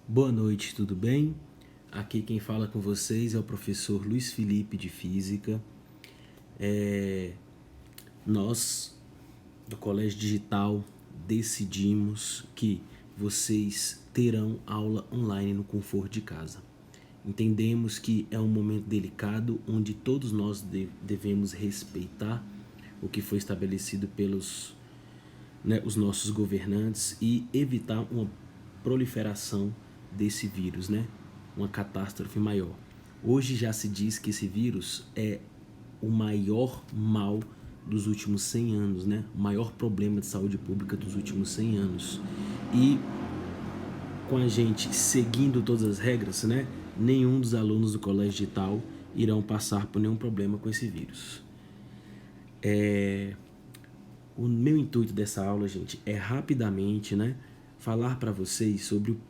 Boa noite, tudo bem? Aqui quem fala com vocês é o professor Luiz Felipe de Física. Nós, do Colégio Digital, decidimos que vocês terão aula online no conforto de casa. Entendemos que é um momento delicado onde todos nós devemos respeitar o que foi estabelecido pelos os nossos governantes e evitar uma proliferação desse vírus, uma catástrofe maior. Hoje já se diz que esse vírus é o maior mal dos últimos 100 anos, o maior problema de saúde pública dos últimos 100 anos. E com a gente seguindo todas as regras, nenhum dos alunos do colégio digital irão passar por nenhum problema com esse vírus. O meu intuito dessa aula, gente, é rapidamente, falar para vocês sobre o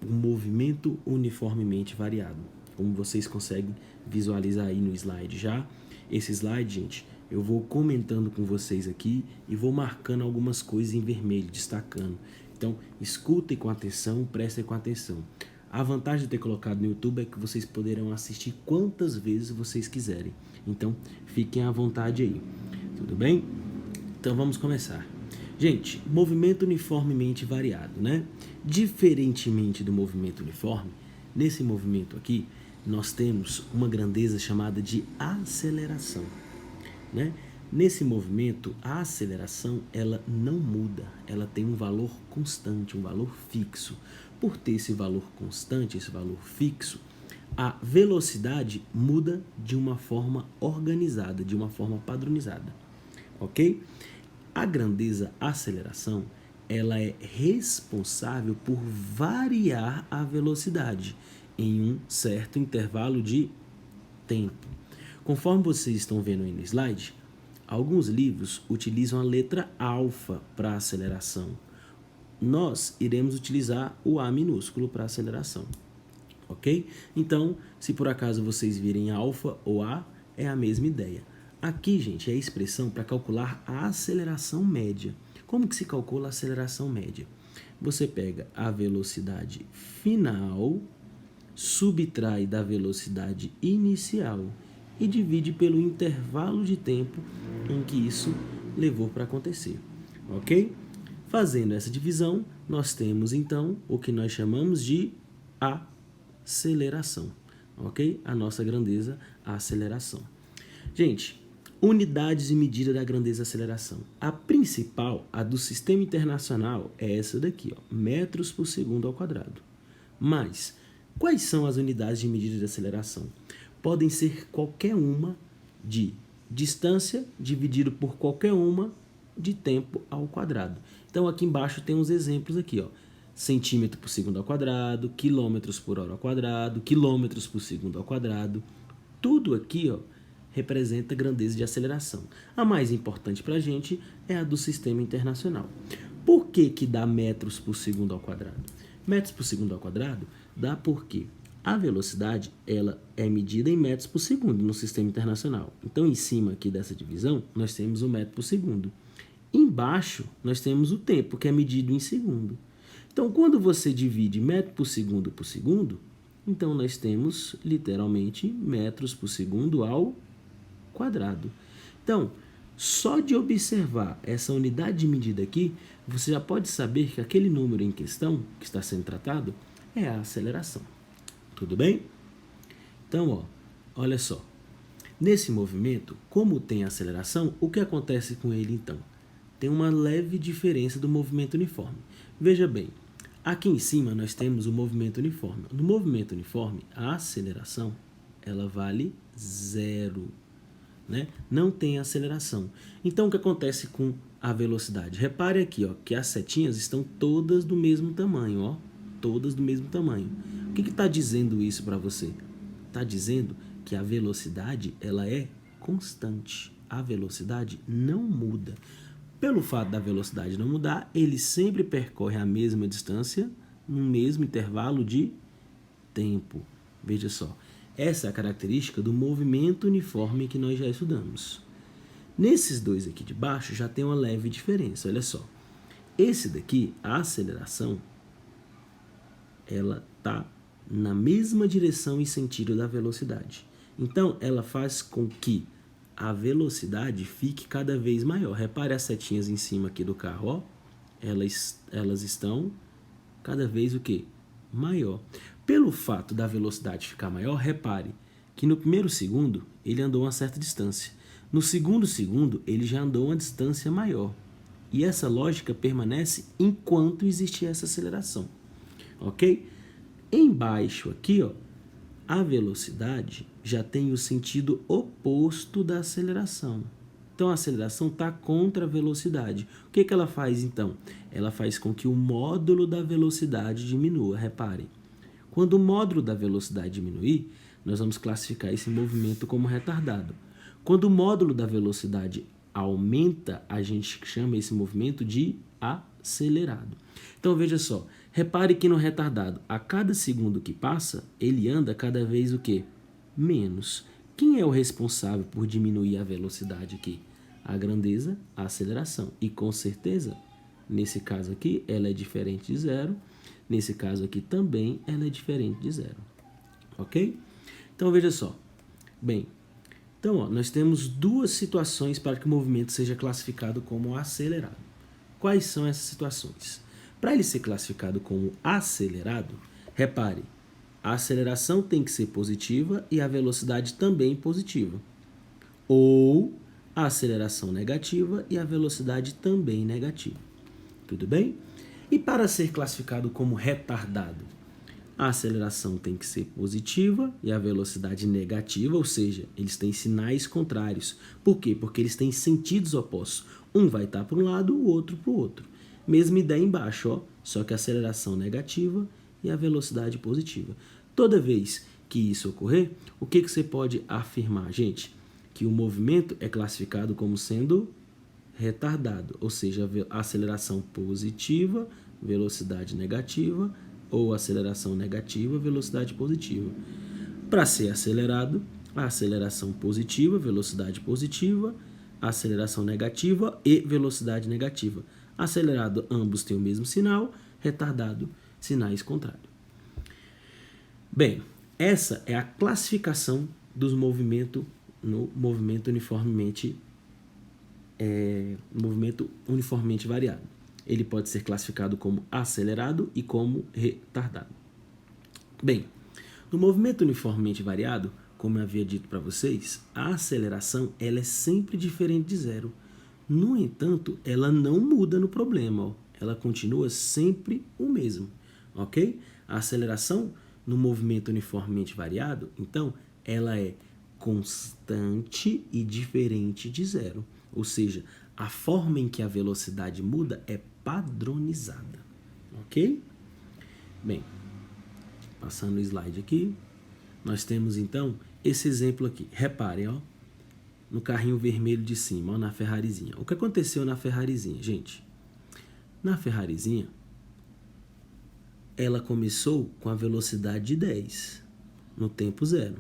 movimento uniformemente variado. Como vocês conseguem visualizar aí no slide já. Esse slide, gente, eu vou comentando com vocês aqui e vou marcando algumas coisas em vermelho, destacando. Então, escutem com atenção, prestem com atenção. A vantagem de ter colocado no YouTube é que vocês poderão assistir quantas vezes vocês quiserem. Então, fiquem à vontade aí. Tudo bem? Então vamos começar. Gente, movimento uniformemente variado, Diferentemente do movimento uniforme, nesse movimento aqui, nós temos uma grandeza chamada de aceleração, Nesse movimento, a aceleração, ela não muda, ela tem um valor constante, um valor fixo. Por ter esse valor constante, esse valor fixo, a velocidade muda de uma forma organizada, de uma forma padronizada. Ok? A grandeza aceleração, ela é responsável por variar a velocidade em um certo intervalo de tempo. Conforme vocês estão vendo aí no slide, alguns livros utilizam a letra alfa para aceleração. Nós iremos utilizar o A minúsculo para aceleração. Ok? Então, se por acaso vocês virem alfa ou A, é a mesma ideia. Aqui, gente, é a expressão para calcular a aceleração média. Como que se calcula a aceleração média? Você pega a velocidade final, subtrai da velocidade inicial e divide pelo intervalo de tempo em que isso levou para acontecer. Ok? Fazendo essa divisão, nós temos então o que nós chamamos de aceleração. Ok? A nossa grandeza, a aceleração. Gente, unidades de medida da grandeza aceleração. A principal, a do Sistema Internacional, é essa daqui, metros por segundo ao quadrado. Mas, quais são as unidades de medida de aceleração? Podem ser qualquer uma de distância dividido por qualquer uma de tempo ao quadrado. Então, aqui embaixo tem uns exemplos aqui, centímetro por segundo ao quadrado, quilômetros por hora ao quadrado, quilômetros por segundo ao quadrado. Tudo aqui, representa grandeza de aceleração. A mais importante para a gente é a do Sistema Internacional. Por que dá metros por segundo ao quadrado? Metros por segundo ao quadrado dá porque a velocidade ela é medida em metros por segundo no Sistema Internacional. Então, em cima aqui dessa divisão, nós temos o metro por segundo. Embaixo, nós temos o tempo, que é medido em segundo. Então, quando você divide metro por segundo, então nós temos, literalmente, metros por segundo ao quadrado. Então, só de observar essa unidade de medida aqui, você já pode saber que aquele número em questão, que está sendo tratado, é a aceleração. Tudo bem? Então, olha só. Nesse movimento, como tem aceleração, o que acontece com ele então? Tem uma leve diferença do movimento uniforme. Veja bem, aqui em cima nós temos o movimento uniforme. No movimento uniforme, a aceleração, ela vale 0. Não tem aceleração. Então, o que acontece com a velocidade? Repare aqui, que as setinhas estão todas do mesmo tamanho, todas do mesmo tamanho. O que está dizendo isso para você? Está dizendo que a velocidade ela é constante. A velocidade não muda. Pelo fato da velocidade não mudar, ele sempre percorre a mesma distância no mesmo intervalo de tempo. Veja só. Essa é a característica do movimento uniforme que nós já estudamos. Nesses dois aqui de baixo já tem uma leve diferença, olha só. Esse daqui, a aceleração, ela está na mesma direção e sentido da velocidade. Então, ela faz com que a velocidade fique cada vez maior. Repare as setinhas em cima aqui do carro, ó. Elas estão cada vez o quê? Maior. Pelo fato da velocidade ficar maior, repare que no primeiro segundo ele andou uma certa distância. No segundo segundo, ele já andou uma distância maior. E essa lógica permanece enquanto existir essa aceleração. Ok? Embaixo aqui, ó, a velocidade já tem o sentido oposto da aceleração. Então, a aceleração está contra a velocidade. O que ela faz, então? Ela faz com que o módulo da velocidade diminua. Reparem, quando o módulo da velocidade diminuir, nós vamos classificar esse movimento como retardado. Quando o módulo da velocidade aumenta, a gente chama esse movimento de acelerado. Então, veja só. Repare que no retardado, a cada segundo que passa, ele anda cada vez o quê? Menos. Quem é o responsável por diminuir a velocidade aqui? A grandeza, a aceleração. E com certeza, nesse caso aqui, ela é diferente de zero. Nesse caso aqui também, ela é diferente de zero. Ok? Então, veja só. Bem, então, ó, nós temos duas situações para que o movimento seja classificado como acelerado. Quais são essas situações? Para ele ser classificado como acelerado, repare, a aceleração tem que ser positiva e a velocidade também positiva. Ou a aceleração negativa e a velocidade também negativa. Tudo bem? E para ser classificado como retardado, a aceleração tem que ser positiva e a velocidade negativa, ou seja, eles têm sinais contrários. Por quê? Porque eles têm sentidos opostos. Um vai estar para um lado, o outro para o outro. Mesma ideia embaixo, ó, só que a aceleração negativa e a velocidade positiva. Toda vez que isso ocorrer, o que você pode afirmar, gente? Que o movimento é classificado como sendo retardado, ou seja, a aceleração positiva, velocidade negativa, ou aceleração negativa, velocidade positiva. Para ser acelerado, a aceleração positiva, velocidade positiva, aceleração negativa e velocidade negativa. Acelerado, ambos têm o mesmo sinal, retardado, sinais contrários. Bem, essa é a classificação dos movimentos no movimento uniformemente variado. Ele pode ser classificado como acelerado e como retardado. Bem, no movimento uniformemente variado, como eu havia dito para vocês, a aceleração ela é sempre diferente de zero. No entanto, ela não muda no problema, ó. Ela continua sempre o mesmo, ok? A aceleração no movimento uniformemente variado, então, ela é constante e diferente de zero. Ou seja, a forma em que a velocidade muda é padronizada, ok? Bem, passando o slide aqui, nós temos então esse exemplo aqui. Reparem, ó, no carrinho vermelho de cima, ó, na Ferrarizinha. O que aconteceu na Ferrarizinha, gente? Na Ferrarizinha, ela começou com a velocidade de 10 no tempo zero.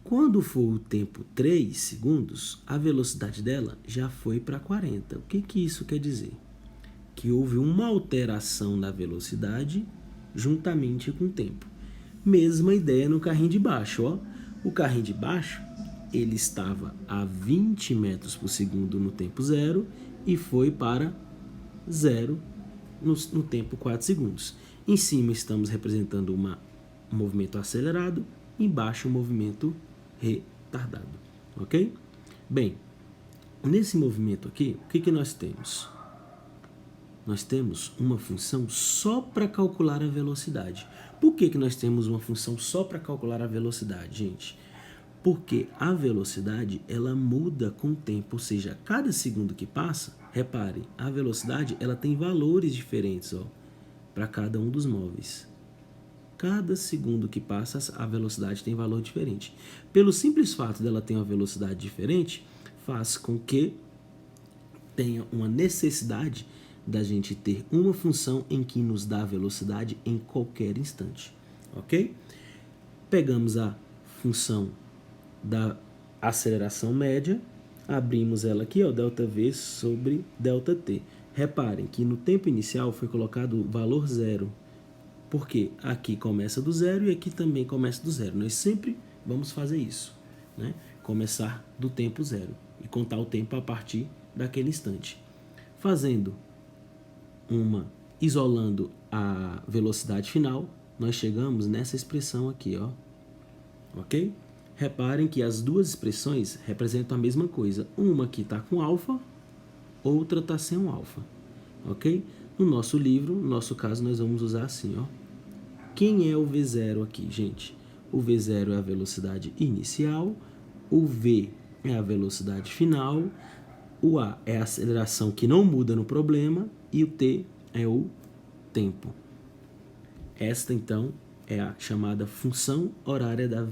Quando for o tempo 3 segundos, a velocidade dela já foi para 40. O que isso quer dizer? Que houve uma alteração na velocidade juntamente com o tempo. Mesma ideia no carrinho de baixo, ó. O carrinho de baixo, ele estava a 20 metros por segundo no tempo zero e foi para zero no tempo 4 segundos. Em cima estamos representando um movimento acelerado, embaixo um movimento retardado, ok? Bem, nesse movimento aqui, o que nós temos? Nós temos uma função só para calcular a velocidade. Por que nós temos uma função só para calcular a velocidade, gente? Porque a velocidade, ela muda com o tempo, ou seja, cada segundo que passa, repare, a velocidade, ela tem valores diferentes, ó, para cada um dos móveis. Cada segundo que passa, a velocidade tem valor diferente. Pelo simples fato dela ter uma velocidade diferente, faz com que tenha uma necessidade da gente ter uma função em que nos dá velocidade em qualquer instante, ok? Pegamos a função da aceleração média, abrimos ela aqui, ó, ΔV sobre ΔT. Reparem que no tempo inicial foi colocado o valor zero. Porque aqui começa do zero e aqui também começa do zero. Nós sempre vamos fazer isso, né? Começar do tempo zero e contar o tempo a partir daquele instante. Isolando a velocidade final, nós chegamos nessa expressão aqui, ó. Ok? Reparem que as duas expressões representam a mesma coisa. Uma aqui está com alfa, outra está sem um alfa. Ok? No nosso livro, no nosso caso, nós vamos usar assim, ó. Quem é o V0 aqui, gente? O V0 é a velocidade inicial, o V é a velocidade final, o A é a aceleração que não muda no problema e o T é o tempo. Esta, então, é a chamada função horária da